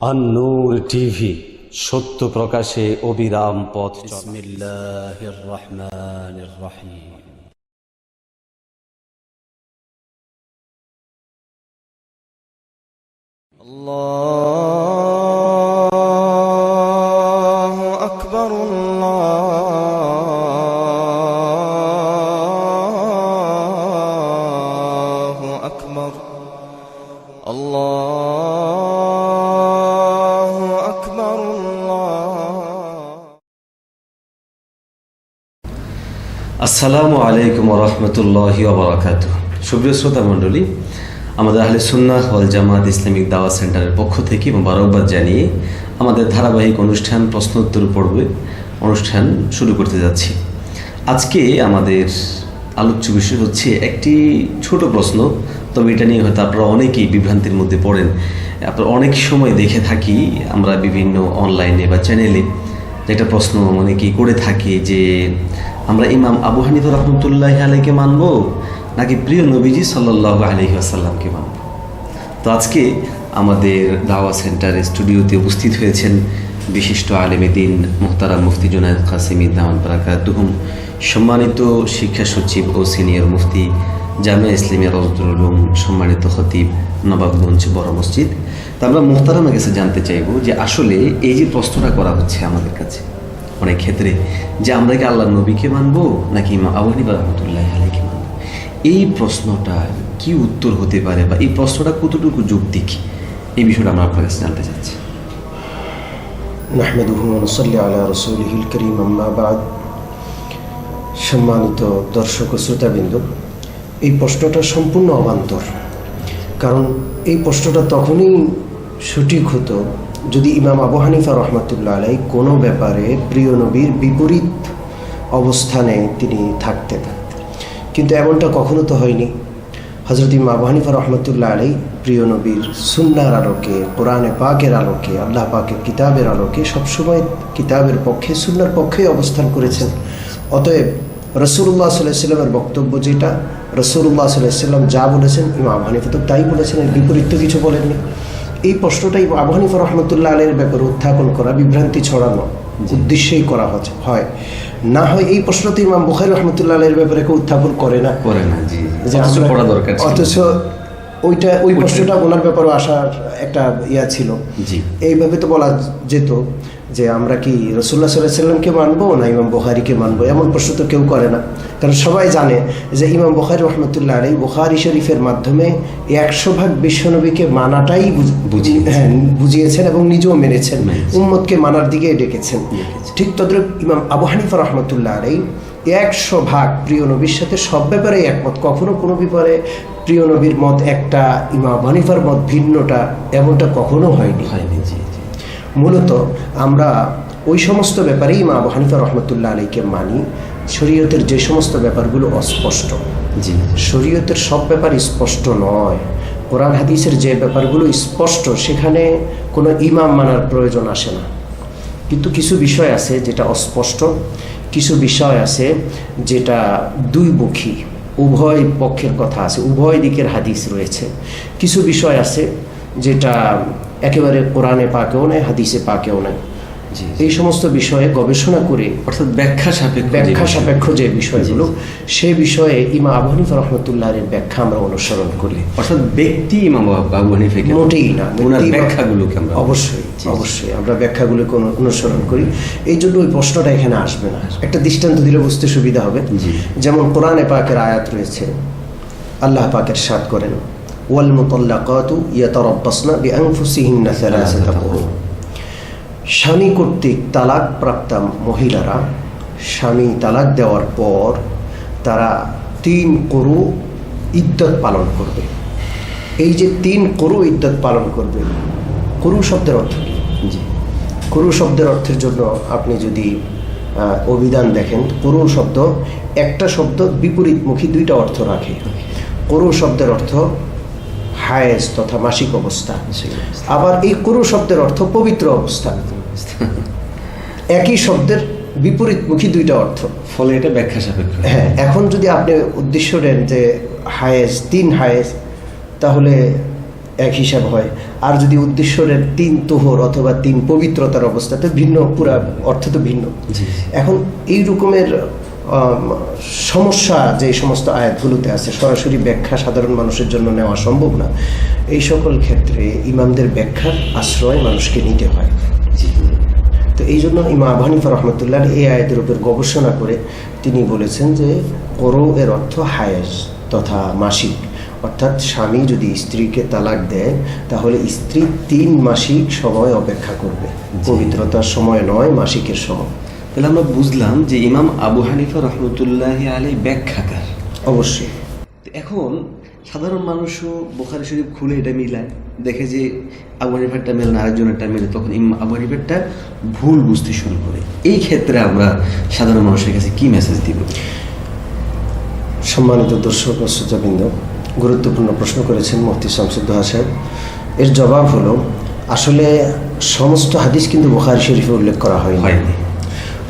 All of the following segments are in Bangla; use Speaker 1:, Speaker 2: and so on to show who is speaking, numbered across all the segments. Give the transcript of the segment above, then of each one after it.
Speaker 1: আন-নূর টিভি, সত্য প্রকাশে অবিরাম পথ। বিসমিল্লাহির রহমানির রহিম।
Speaker 2: আল্লাহু আকবার, আল্লাহু আকবার, আল্লাহু আকবার।
Speaker 1: আসসালামু আলাইকুম ওয়া রাহমাতুল্লাহি ওয়া বারাকাতুহু। সুপ্রিয় শ্রোতা মণ্ডলী, আমাদের আহলে সুন্নাহ ওয়াল জামাত ইসলামিক দাওয়াত সেন্টারের পক্ষ থেকে মোবারকবাদ জানিয়ে আমাদের ধারাবাহিক অনুষ্ঠান প্রশ্নোত্তর পর্বে অনুষ্ঠান শুরু করতে যাচ্ছি। আজকে আমাদের আলোচ্য বিষয় হচ্ছে একটি ছোট প্রশ্ন, তবে এটা নিয়ে হয়তো আপনারা অনেকেই বিভ্রান্তির মধ্যে পড়েন। আপনারা অনেক সময় দেখে থাকি আমরা বিভিন্ন অনলাইনে বা চ্যানেলে একটা প্রশ্ন অনেকেই করে থাকি যে আমরা ইমাম আবু হানিফা রাহমাতুল্লাহি আলাইহিকে মানব নাকি প্রিয় নবীজি সাল্লাল্লাহু আলাইহি ওয়াসাল্লামকে মানব। তো আজকে আমাদের দাওয়া সেন্টারের স্টুডিওতে উপস্থিত হয়েছেন বিশিষ্ট আলেমে দ্বীন মুহতারাম মুফতি জুনায়েদ কাসেমী দাওয়াত বারাকাতুহুম, সম্মানিত শিক্ষা সচিব ও সিনিয়র মুফতি জামিয়া ইসলামিয়া রওজাতুল উলুম, সম্মানিত খতিব নবাবগঞ্জ বড় মসজিদ। তো আমরা মুহতারামের কাছে জানতে চাইব যে আসলে এই যে প্রশ্নটা করা হচ্ছে আমাদের কাছে অনেক ক্ষেত্রে যে আমরা কি আল্লাহর নবীকে মানবো নাকি ইমাম আবু হানিফা রাহমাতুল্লাহি আলাইহিকে মানবো, এই প্রশ্নটা কি উত্তর হতে পারে বা এই প্রশ্নটা কতটুকু যৌক্তিক, এই বিষয়টা আমরা আপনার কাছে জানতে চাচ্ছি।
Speaker 3: নাহমাদুহু ওয়া নুসাল্লি আলা রাসূলিহিল কারীম, আম্মা বা'দ। সম্মানিত দর্শক ও শ্রোতাবৃন্দ, এই প্রশ্নটা সম্পূর্ণ অবান্তর। কারণ এই প্রশ্নটা তখনই সঠিক হতো যদি ইমাম আবু হানিফা রহমাতুল্লাহ আলাইহি কোনো ব্যাপারে প্রিয় নবীর বিপরীত অবস্থানে তিনি থাকতেন, কিন্তু এমনটা কখনো তো হয়নি। হযরত ইমাম আবু হানিফা রহমাতুল্লাহ আলাইহি প্রিয় নবীর সুন্নাহর আলোকে, কোরআনে পাকের আলোকে, আল্লাহ পাকের কিতাবের আলোকে সবসময় কিতাবের পক্ষে, সুন্নাহর পক্ষে অবস্থান করেছেন। অতএব রাসূলুল্লাহ সাল্লাল্লাহু আলাইহি ওয়াসাল্লামের বক্তব্য যেটা, রাসূলুল্লাহ সাল্লাল্লাহু আলাইহি ওয়াসাল্লাম যা বলেছেন ইমাম আবু হানিফা তো তাই বলেছেন, এর বিপরীত তো কিছু বলেননি। এই প্রশ্নটাই আবু হানিফা রহমাতুল্লাহ আলাইহির ব্যাপারে উত্থাপন করা, বিভ্রান্তি ছড়ানো উদ্দেশ্যেই করা হয়। না হয় এই প্রশ্ন তো ইমাম বুখারী রহমাতুল্লাহ আলাইহির ব্যাপারে কেউ উত্থাপন করে না। অথচ ওই প্রশ্নটা ওনার ব্যাপারে আসার একটা ছিল। এইভাবে তো বলা যেত যে আমরা কি রাসূলুল্লাহ সাল্লাল্লাহু আলাইহি ওয়াসাল্লামকে মানবো না ইমাম বুখারীকে মানবো, এমন প্রশ্ন তো কেউ করে না। কারণ সবাই জানে যে ইমাম বুখারী রহমাতুল্লাহ আলাইহি বুখারী শরীফের মাধ্যমে 100% বিশ্বনবীকে মানাটাই বুঝিয়েছেন এবং নিজেও মেনেছেন, উম্মতকে মানার দিকে ডেকেছেন। ঠিক তদ্রুপ ইমাম আবু হানিফা রহমাতুল্লাহ আলাইহি 100% প্রিয় নবীর সাথে সব ব্যাপারে একমত। কখনো কোনো ব্যাপারে প্রিয় নবীর মত একটা, ইমাম আবু হানিফার মত ভিন্নটা, এমনটা কখনো হয়নি। মূলত আমরা ওই সমস্ত ব্যাপারেই ইমাম আবু হানিফা রহমাতুল্লাহ আলাইহিকে মানি শরীয়তের যে সমস্ত ব্যাপারগুলো অস্পষ্ট। শরীয়তের সব ব্যাপার স্পষ্ট নয়। কোরআন হাদিসের যে ব্যাপারগুলো স্পষ্ট সেখানে কোনো ইমাম মানার প্রয়োজন আসে না। কিন্তু কিছু বিষয় আছে যেটা অস্পষ্ট, কিছু বিষয় আছে যেটা দুইমুখী, উভয় পক্ষের কথা আছে, উভয় দিকের হাদিস রয়েছে। কিছু বিষয় আছে যেটা একেবারে কোরআনে পাকেও নেই, হাদিসে পাকেও নেই। এই সমস্ত বিষয়ে গবেষণা করে, অর্থাৎ ব্যাখ্যা সাপেক্ষ যে বিষয়গুলো, সেই বিষয়ে ইমাম আবু হানিফা রাহমাতুল্লাহ আলাইহির ব্যাখ্যা আমরা অনুসরণ করি।
Speaker 1: অর্থাৎ ব্যক্তি ইমাম আবু হানিফাকে
Speaker 3: মোটেই না,
Speaker 1: ওনার ব্যাখ্যাগুলোকে আমরা
Speaker 3: অবশ্যই আমরা ব্যাখ্যাগুলোকে অনুসরণ করি। এই জন্য ওই প্রশ্নটা এখানে আসবে না। একটা দৃষ্টান্ত দিলে বুঝতে সুবিধা হবে। যেমন কোরআনে পাকের আয়াত রয়েছে, আল্লাহ পাক ইরশাদ করেন, ওয়াল মুতাল্লাকাতু ইয়াতারাব্বাসনা বিআনফুসিহিন্না সালাসাতা কুরু। স্বামী কর্তৃক তালাক প্রাপ্তা মহিলারা স্বামী তালাক দেওয়ার পর তারা 3 কুরু ইদ্যত পালন করবে। এই যে 3 কুরু ইদ্যত পালন করবে, কুরু শব্দের অর্থ কি? কুরু শব্দের অর্থের জন্য আপনি যদি অভিধান দেখেন, কুরু শব্দ একটা শব্দ বিপরীতমুখী দুইটা অর্থ রাখে। কুরু শব্দের অর্থ হায়েজ তথা মাসিক অবস্থা, আবার এই কুরু শব্দের অর্থ পবিত্র অবস্থা। একই শব্দের বিপরীতমুখী দুইটা অর্থ,
Speaker 1: ফলে এটা ব্যাখ্যা সাপেক্ষ।
Speaker 3: হ্যাঁ, এখন যদি আপনি উদ্দেশ্য নেন যে হায়েজ 3 হায়েজ, তাহলে এক হিসাব হয়। আর যদি উদ্দেশ্য নেন 3 তোহর অথবা 3 পবিত্রতার অবস্থা, তো ভিন্ন, পুরা অর্থ তো ভিন্ন। এখন এই রকমের সমস্যা যে সমস্ত আয়াতগুলোতে আছে, সরাসরি ব্যাখ্যা সাধারণ মানুষের জন্য নেওয়া সম্ভব না। এই সকল ক্ষেত্রে ইমামদের ব্যাখ্যার আশ্রয় মানুষকে নিতে হয়। তো এই জন্য ইমাম আবু হানিফা রহমতুল্লাহ এই আয়াতের উপর গবেষণা করে তিনি বলেছেন যে করো এর অর্থ হায়েজ তথা মাসিক, অর্থাৎ স্বামী যদি স্ত্রীকে তালাক দেয় তাহলে স্ত্রী 3 মাসিক সময় অপেক্ষা করবে, পবিত্রতার সময় নয়, মাসিকের সময়।
Speaker 1: তাহলে আমরা বুঝলাম যে ইমাম আবু হানিফা রহমতুল্লাহি আলাইহি ব্যাখ্যাকার।
Speaker 3: অবশ্যই।
Speaker 1: এখন সাধারণ মানুষও বুখারী শরীফ খুলে এটা মিলায়, দেখে যে আবু হানিফারটা মেলে না, আরেকজনেরটা মেলে, তখন ইমাম আবু হানিফারটা ভুল বুঝতে শুরু করে। এই ক্ষেত্রে আমরা সাধারণ মানুষের কাছে কি মেসেজ দিব?
Speaker 3: সম্মানিত দর্শক ও শ্রোতাবৃন্দ, গুরুত্বপূর্ণ প্রশ্ন করেছেন মুফতি শামসুদ্দোহা সাহেব। এর জবাব হলো, আসলে সমস্ত হাদিস কিন্তু বুখারী শরীফে উল্লেখ করা হয়নি।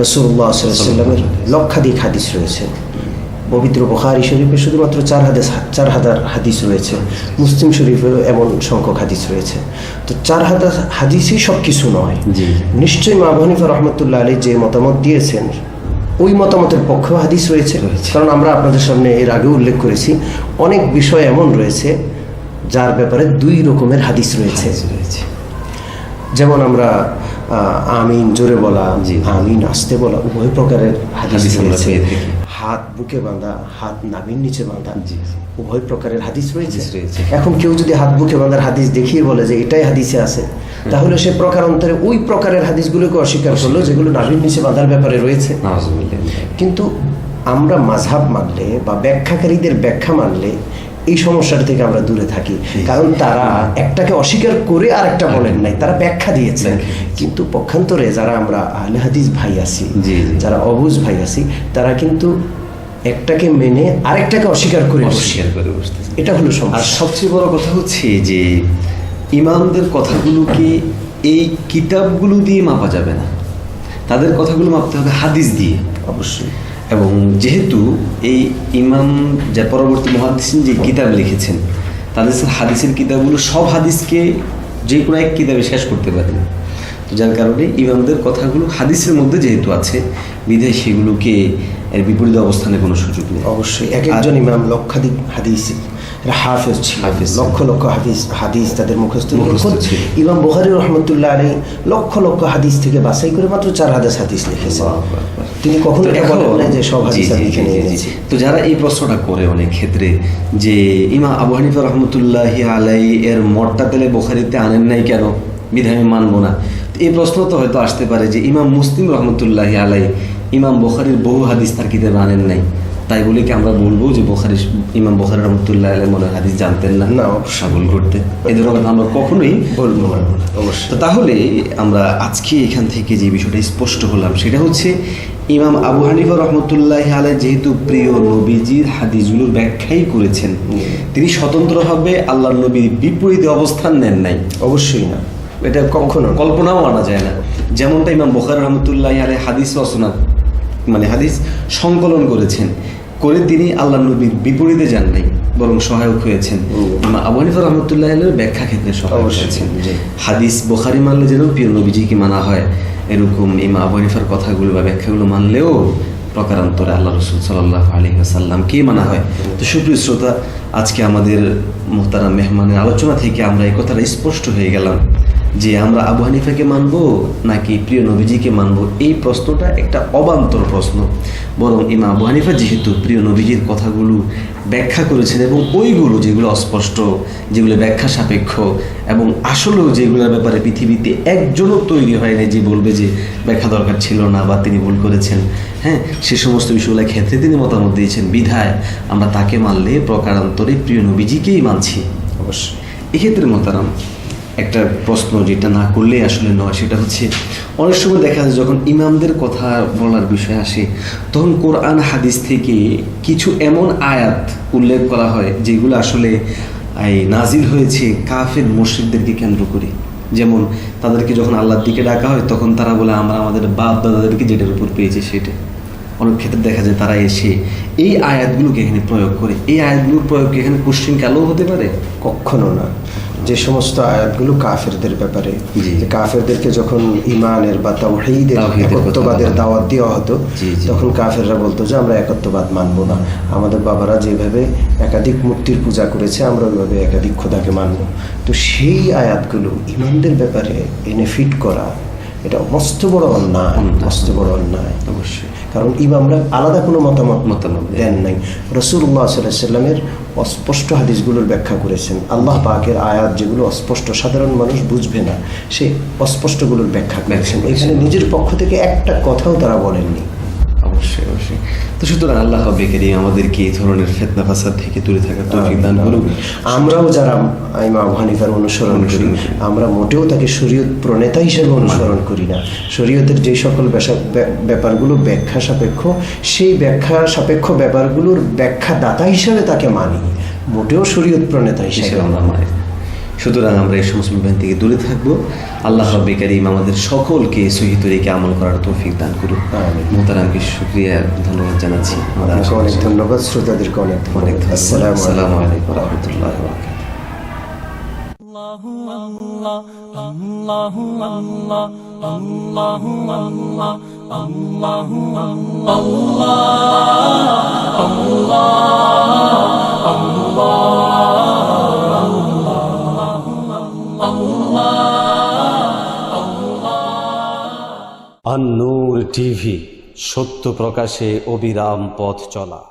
Speaker 3: রাসূলুল্লাহ সাল্লাল্লাহু আলাইহি ওয়াসাল্লামের লক্ষাধিক হাদিস রয়েছে। পবিত্র বুখারী শরীফে শুধুমাত্র 4,000 হাদিস রয়েছে, মুসলিম শরীফেও এমন সংখ্যক হাদিস রয়েছে। তো 4,000 হাদিসই সব কিছু নয়। নিশ্চয়ই ইমাম আবু হানিফা রহমতুল্লাহ আলাইহি যে মতামত দিয়েছেন ওই মতামতের পক্ষেও হাদিস রয়েছে। কারণ আমরা আপনাদের সামনে এর আগে উল্লেখ করেছি, অনেক বিষয় এমন রয়েছে যার ব্যাপারে 2 রকমের হাদিস রয়েছে। যেমন আমরা আমিন জোরে বলা, আমিন আস্তে বলা, উভয় প্রকারের হাদিস রয়েছে। হাত বুকে বাঁধা, হাত নাভির নিচে বাঁধা, উভয় প্রকারের হাদিস রয়েছে। এখন কেউ যদি হাত বুকে বাঁধার হাদিস দেখিয়ে বলে যে এটাই হাদিসে আছে, তাহলে সে প্রকারান্তরে ওই প্রকারের হাদিসগুলোকে অস্বীকার করলো যেগুলো নাভির নিচে বাঁধার ব্যাপারে রয়েছে। কিন্তু আমরা মাযহাব মানলে বা ব্যাখ্যাকারীদের ব্যাখ্যা মানলে এই সমস্যাটা থেকে আমরা দূরে থাকি। কারণ তারা একটাকে অস্বীকার করে আর একটা বলেন নাই, তারা ব্যাখ্যা দিয়েছেন। কিন্তু পক্ষান্তরে যারা আমরা আহলে হাদিস ভাই আছি, যারা অবুঝ ভাই আছি, তারা কিন্তু একটাকে মেনে আরেকটাকে অস্বীকার করে বসছে। এটা হলো সমস্যা।
Speaker 1: আর সবচেয়ে বড় কথা হচ্ছে যে ইমামদের কথাগুলোকে এই কিতাবগুলো দিয়ে মাপা যাবে না, তাদের কথাগুলো মাপতে হবে হাদিস দিয়ে।
Speaker 3: অবশ্যই।
Speaker 1: এবং যেহেতু এই ইমাম যা পরবর্তী মুহাদ্দিসিন যে কিতাব লিখেছেন, তাদের হাদিসের কিতাবগুলো সব হাদিসকে যে কোনো এক কিতাবে শেষ করতে পারেন। তো যার কারণে ইমামদের কথাগুলো হাদিসের মধ্যে যেহেতু আছে, বিধায় সেগুলোকে এর বিপরীত অবস্থানে কোনো সুযোগ নেই।
Speaker 3: অবশ্যই এক একজন ইমাম লক্ষাধিক হাদিস হাফেজ ছিল, লক্ষ লক্ষ হাদিস তাদের মুখস্থ ছিল। ইমাম বুখারী রহমতুল্লাহ আলাইহি লক্ষ লক্ষ হাদিস থেকে বাছাই করে মাত্র 4,000 হাদিস লিখেছেন। তিনি কখনো বলেন না যে সব হাদিস আমি লিখে নিয়েছি।
Speaker 1: তো যারা এই প্রশ্নটা করে অনেক ক্ষেত্রে যে ইমাম আবু হানিফা রহমতুল্লাহি আলাইহি এর মতটা তাহলে বুখারীতে আনেন নাই কেন, বিধায় আমি মানবো না, এই প্রশ্ন তো হয়তো আসতে পারে যে ইমাম মুসলিম রহমতুল্লাহি আলাইহি ইমাম বুখারীর বহু হাদিস তার কিতাবে আনেন নাই, তাই বলে কি আমরা বলবো যে ইমাম বুখারী রহমতুল্লাহ আলাইহি মনে হাদিস জানতেন না? না, সাবল করতে এই ধরনের কথা আমরা কখনোই বলবো না। অবশ্যই। তো তাহলে আমরা আজকে এখান থেকে যে বিষয়টা স্পষ্ট হলাম সেটা হচ্ছে, ইমাম আবু হানিফা রহমতুল্লাহি আলাইহি যেহেতু প্রিয় নবীজির হাদিসগুলোর ব্যাখ্যাই করেছেন, তিনি স্বতন্ত্রভাবে আল্লাহর নবীর বিপরীতে অবস্থান নেন নাই।
Speaker 3: অবশ্যই না,
Speaker 1: এটা কখনো কল্পনাও আনা যায় না। যেমনটা ইমাম বুখারী রহমতুল্লাহি আলাইহি হাদিস রচনা মানে হাদিস সংকলন করেছেন, করে তিনি আল্লাহ নবীর বিপরীতে যান নাই, বরং সহায়ক হয়েছেন। ইমাম আবু হানিফা রহমতুল্লাহি আলাইহির ব্যাখ্যা ক্ষেত্রে সহায়ক হয়েছেন। হাদিস বুখারী মানলে যেন প্রিয় নবীজিকে মানা হয়, এরকম ইমাম আবু হানিফার কথাগুলো বা ব্যাখ্যাগুলো মানলেও প্রকারান্তরে আল্লাহ রাসূল সাল্লাল্লাহু আলাইহি ওয়াসাল্লামকেই মানা হয়। তো সুপ্রিয় শ্রোতা, আজকে আমাদের মুহতারাম মেহমানের আলোচনা থেকে আমরা এই কথাটা স্পষ্ট হয়ে গেলাম যে আমরা আবু হানিফাকে মানবো নাকি প্রিয় নবীজিকে মানবো, এই প্রশ্নটা একটা অবান্তর প্রশ্ন। বরং ইমাম আবু হানিফা যেহেতু প্রিয় নবীজির কথাগুলো ব্যাখ্যা করেছেন এবং ওইগুলো যেগুলো অস্পষ্ট, যেগুলো ব্যাখ্যা সাপেক্ষ এবং আসলেও যেগুলোর ব্যাপারে পৃথিবীতে একজনও তৈরি হয় না যে বলবে যে ব্যাখ্যা দরকার ছিল না বা তিনি ভুল করেছেন, হ্যাঁ, সে সমস্ত বিষয়গুলোর ক্ষেত্রে তিনি মতামত দিয়েছেন, বিধায় আমরা তাকে মানলে প্রকারান্তরে প্রিয় নবীজিকেই মানছি।
Speaker 3: অবশ্যই।
Speaker 1: এক্ষেত্রে মোহতারাম একটা প্রশ্ন যেটা না করলেই আসলে নয়, সেটা হচ্ছে অনেক সময় দেখা যায় যখন ইমামদের কথা বলার বিষয় আসে তখন কোরআন হাদিস থেকে কিছু এমন আয়াত উল্লেখ করা হয় যেগুলো আসলে এই নাজিল হয়েছে কাফের মুশরিকদেরকে কেন্দ্র করে। যেমন তাদেরকে যখন আল্লাহর দিকে ডাকা হয় তখন তারা বলে আমরা আমাদের বাপ দাদাদেরকে যেটার উপর পেয়েছি সেটা। অনেক ক্ষেত্রে দেখা যায় তারা এসে এই আয়াতগুলোকে এখানে প্রয়োগ করে। এই আয়াতগুলোর প্রয়োগ কি এখানে কোশ্চিন কালো হতে পারে?
Speaker 3: কখনো না। যে সমস্ত আয়াতগুলো কাফেরদের ব্যাপারে,
Speaker 1: জি।
Speaker 3: যে কাফেরদেরকে যখন ইমানের বা তাওহীদের একত্ববাদের
Speaker 1: কথা
Speaker 3: দাওয়াত দেওয়া হতো,
Speaker 1: জি, জি।
Speaker 3: তখন কাফেররা বলতো যে আমরা একত্ববাদ মানবো না, আমাদের বাবারা যেভাবে একাধিক মূর্তির পূজা করেছে আমরা ওইভাবে একাধিক খোদাকে মানব। তো সেই আয়াতগুলো ইমানদের ব্যাপারে এনে ফিট করা, এটা মস্ত বড় অন্যায়, মস্ত বড় অন্যায়।
Speaker 1: অবশ্যই।
Speaker 3: কারণ ইমামরা আলাদা কোনো মতামত
Speaker 1: মতামত
Speaker 3: দেন নাই। রাসূলুল্লাহ সাল্লাল্লাহু আলাইহি ওয়াসাল্লামের অস্পষ্ট হাদিসগুলোর ব্যাখ্যা করেছেন। আল্লাহ পাকের আয়াত যেগুলো অস্পষ্ট, সাধারণ মানুষ বুঝবে না, সেই অস্পষ্টগুলোর ব্যাখ্যা করেছেন। এখানে নিজের পক্ষ থেকে একটা কথাও তারা বলেননি।
Speaker 1: অবশ্যই অবশ্যই। তো সুতরাং আল্লাহ রাব্বুল কারীম আমাদেরকে এই ধরনের ফিতনা ফাসাদ থেকে দূরে থাকার তৌফিক দান করুন।
Speaker 3: আমরাও যারা ইমাম আবু হানিফার অনুসরণ করি, আমরা মোটেও তাকে শরীয়ত প্রণেতা হিসেবে অনুসরণ করি না। শরীয়তের যে সকল ব্যাপারগুলো ব্যাখ্যা সাপেক্ষ, সেই ব্যাখ্যা সাপেক্ষ ব্যাপারগুলোর ব্যাখ্যাদাতা হিসেবে তাকে মানি, মোটেও শরীয়ত প্রণেতা হিসেবে
Speaker 1: আমরা মানি। সুতরাং আমরা এই সমস্ত বিভ্রান্তি থেকে দূরে থাকবো। আল্লাহ রাব্বুল কারীম আমাদের সকলকে সহিহ তরিকে আমল করার তৌফিক দান করুন।
Speaker 3: আমিন।
Speaker 1: মুহতারামকে শুকরিয়া, ধন্যবাদ জানাচ্ছি।
Speaker 3: আপনাকে অনেক ধন্যবাদ, শ্রোতাদেরকে অনেক
Speaker 1: অনেক
Speaker 3: ধন্যবাদ।
Speaker 1: আসসালামু
Speaker 3: আসসালামু
Speaker 1: আলাইকুম ওয়া রাহমাতুল্লাহি ওয়া বারাকাতুহু।
Speaker 4: আন-নূর টিভি, সত্য প্রকাশে অবিরাম পথ চলা।